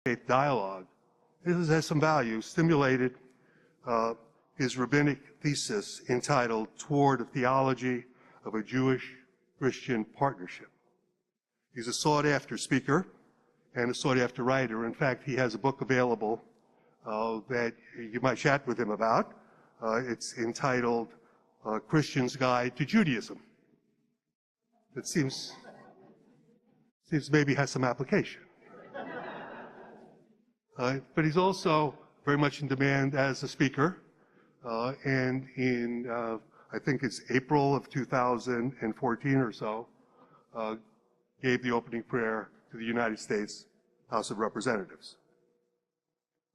interfaith dialogue. This has some value, stimulated his rabbinic thesis entitled Toward a Theology of a Jewish-Christian Partnership. He's a sought-after speaker and a sought-after writer. In fact, he has a book available that you might chat with him about. It's entitled Christian's Guide to Judaism. It seems maybe has some application. But he's also very much in demand as a speaker. And in, I think it's April of 2014 or so, gave the opening prayer to the United States House of Representatives.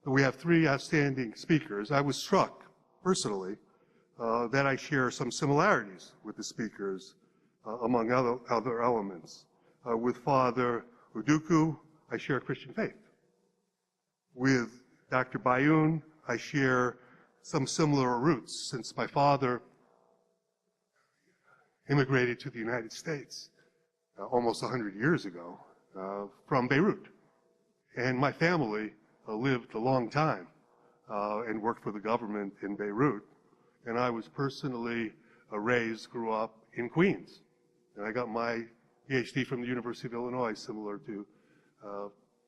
So we have three outstanding speakers. I was struck, personally, that I share some similarities with the speakers, among other elements. With Father Uduku, I share Christian faith. With Dr. Bayoun, I share some similar roots, since my father immigrated to the United States almost 100 years ago from Beirut. And my family lived a long time and worked for the government in Beirut. And I was personally grew up in Queens. And I got my PhD from the University of Illinois, similar to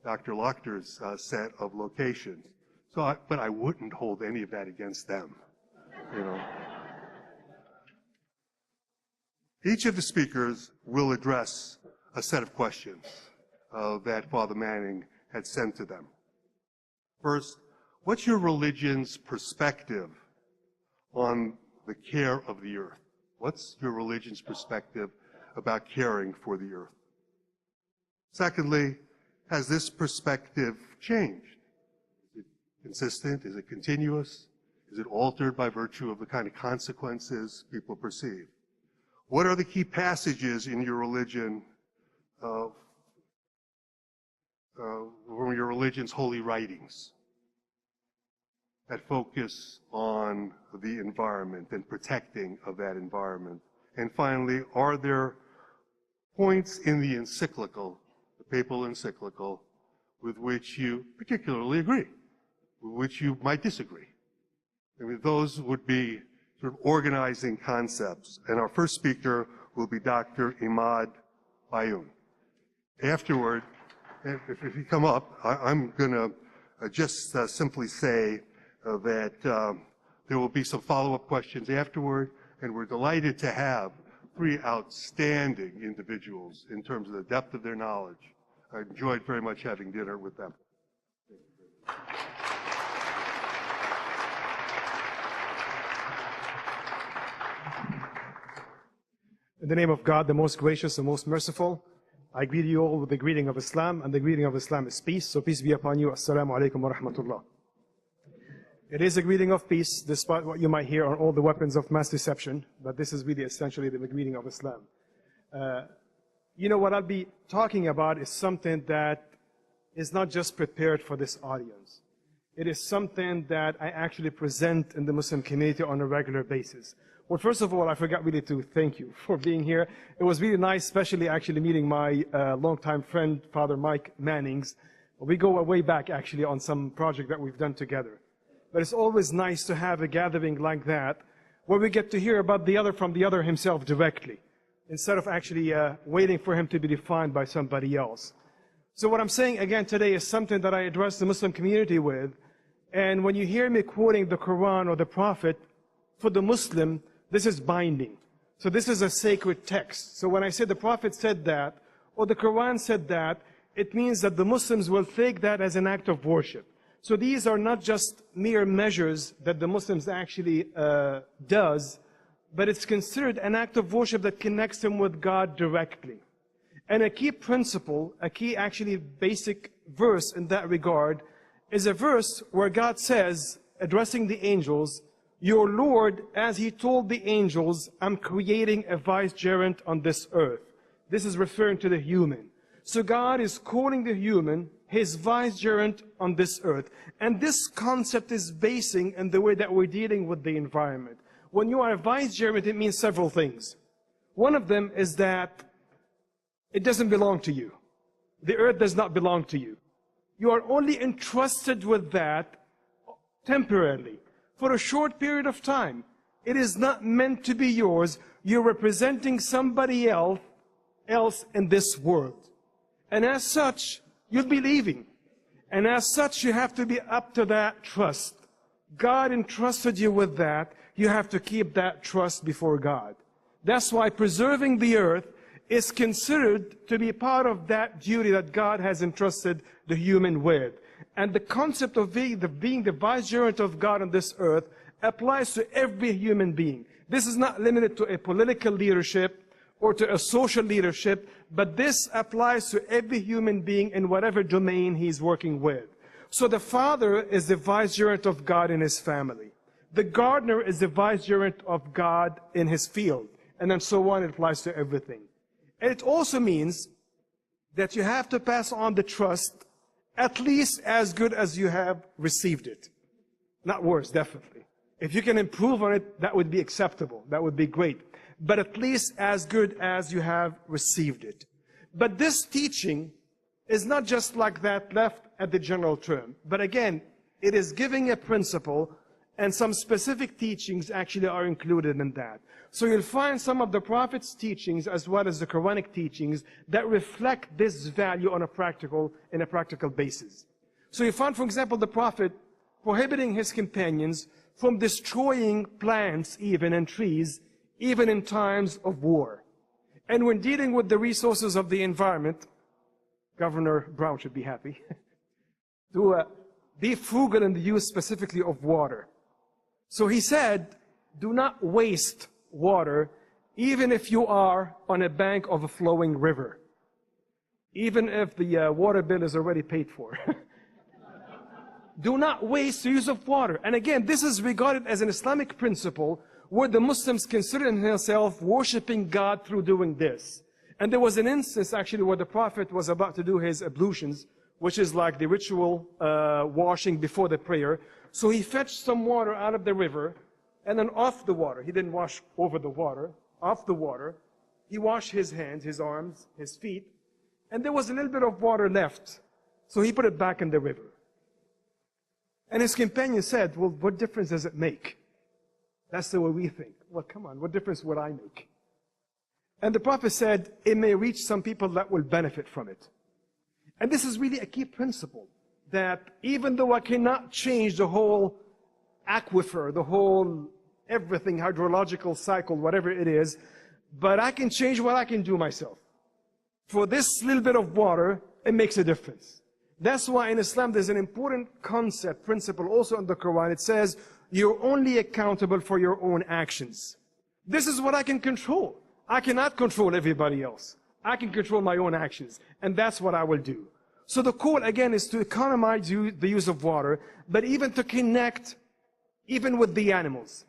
Dr. Lochter's set of locations. But I wouldn't hold any of that against them, you know. Each of the speakers will address a set of questions that Father Manning had sent to them. First, what's your religion's perspective on the care of the earth? What's your religion's perspective about caring for the earth? Secondly, has this perspective changed? Is it consistent? Is it continuous? Is it altered by virtue of the kind of consequences people perceive? What are the key passages in your religion, from your religion's holy writings that focus on the environment and protecting of that environment? And finally, are there points in the encyclical, the papal encyclical, with which you particularly agree, with which you might disagree? I mean, those would be sort of organizing concepts. And our first speaker will be Dr. Imad Bayoun. Afterward, if you come up, I'm going to just simply say that there will be some follow-up questions afterward, and we're delighted to have three outstanding individuals in terms of the depth of their knowledge. I enjoyed very much having dinner with them. In the name of God, the most gracious and most merciful, I greet you all with the greeting of Islam, and the greeting of Islam is peace. So peace be upon you. Assalamu alaikum wa rahmatullah. It is a greeting of peace, despite what you might hear on all the weapons of mass deception, but this is really essentially the greeting of Islam. You know, what I'll be talking about is something that is not just prepared for this audience. It is something that I actually present in the Muslim community on a regular basis. Well, first of all, I forgot really to thank you for being here. It was really nice, especially actually meeting my longtime friend, Father Mike Mannings. We go way back actually on some project that we've done together. But it's always nice to have a gathering like that, where we get to hear about the other from the other himself directly, instead of actually waiting for him to be defined by somebody else. So what I'm saying again today is something that I address the Muslim community with. And when you hear me quoting the Quran or the Prophet, for the Muslim, this is binding. So this is a sacred text. So when I say the Prophet said that, or the Quran said that, it means that the Muslims will take that as an act of worship. So these are not just mere measures that the Muslims actually does, but it's considered an act of worship that connects them with God directly. And a key principle, a key actually basic verse in that regard, is a verse where God says, addressing the angels, your Lord, as He told the angels, I'm creating a vicegerent on this earth. This is referring to the human. So God is calling the human His vicegerent on this earth. And this concept is basing in the way that we're dealing with the environment. When you are a vicegerent, it means several things. One of them is that it doesn't belong to you. The earth does not belong to you. You are only entrusted with that temporarily, for a short period of time. It is not meant to be yours. You're representing somebody else in this world. And as such, you'll be leaving. And as such, you have to be up to that trust. God entrusted you with that. You have to keep that trust before God. That's why preserving the earth is considered to be part of that duty that God has entrusted the human with. And the concept of being the vicegerent of God on this earth applies to every human being. This is not limited to a political leadership or to a social leadership, but this applies to every human being in whatever domain he's working with. So the father is the vicegerent of God in his family. The gardener is the vicegerent of God in his field. And then so on, it applies to everything. And it also means that you have to pass on the trust at least as good as you have received it. Not worse, definitely. If you can improve on it, that would be acceptable. That would be great. But at least as good as you have received it. But this teaching is not just like that left at the general term. But again, it is giving a principle, and some specific teachings actually are included in that. So you'll find some of the Prophet's teachings as well as the Quranic teachings that reflect this value in a practical basis. So you find, for example, the Prophet prohibiting his companions from destroying plants even and trees, even in times of war. And when dealing with the resources of the environment, Governor Brown should be happy, to be frugal in the use specifically of water. So he said, do not waste water, even if you are on a bank of a flowing river, even if the water bill is already paid for. Do not waste the use of water. And again, this is regarded as an Islamic principle where the Muslims consider themselves worshiping God through doing this. And there was an instance actually where the Prophet was about to do his ablutions, which is like the ritual washing before the prayer. So he fetched some water out of the river, and then off the water. He didn't wash over the water, off the water. He washed his hands, his arms, his feet, and there was a little bit of water left. So he put it back in the river. And his companion said, well, what difference does it make? That's the way we think. Well, come on, what difference would I make? And the Prophet said, it may reach some people that will benefit from it. And this is really a key principle, that even though I cannot change the whole aquifer, the whole everything, hydrological cycle, whatever it is, but I can change what I can do myself. For this little bit of water, it makes a difference. That's why in Islam there's an important concept, principle, also in the Quran. It says, you're only accountable for your own actions. This is what I can control. I cannot control everybody else. I can control my own actions. And that's what I will do. So the call, again, is to economize the use of water, but even to connect, even with the animals.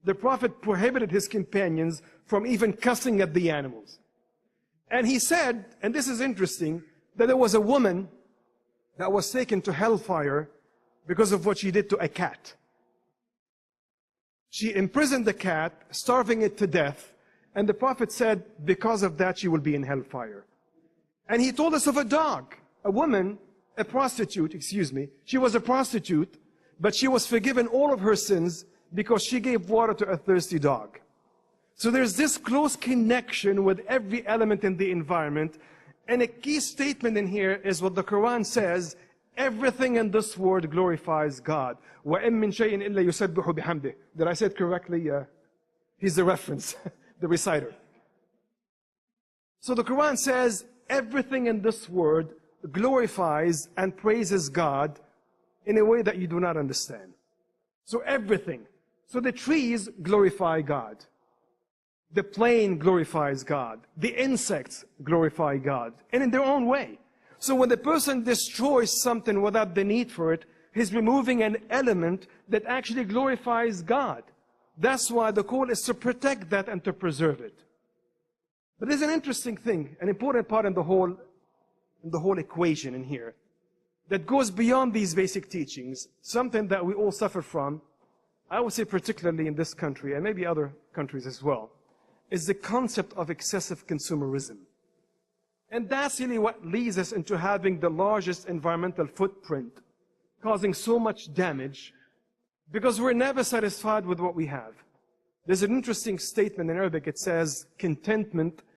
The Prophet prohibited his companions from even cussing at the animals. And he said, and this is interesting, that there was a woman that was taken to hellfire because of what she did to a cat. She imprisoned the cat, starving it to death, and the Prophet said, because of that, she will be in hellfire. And he told us of a dog, a woman, a prostitute, she was a prostitute, but she was forgiven all of her sins because she gave water to a thirsty dog. So there's this close connection with every element in the environment. And a key statement in here is what the Quran says, everything in this world glorifies God. وَإِن مِّن شَيْءٍ إِلَّا يُسَبِّحُ بِحَمْدِهِ. Did I say it correctly? He's the reference, the reciter. So the Quran says, everything in this world glorifies and praises God in a way that you do not understand. So everything. So the trees glorify God. The plane glorifies God. The insects glorify God. And in their own way. So when the person destroys something without the need for it, he's removing an element that actually glorifies God. That's why the call is to protect that and to preserve it. But there's an interesting thing, an important part in the whole equation in here, that goes beyond these basic teachings, something that we all suffer from, I would say particularly in this country, and maybe other countries as well, is the concept of excessive consumerism. And that's really what leads us into having the largest environmental footprint, causing so much damage, because we're never satisfied with what we have. There's an interesting statement in Arabic. It says, contentment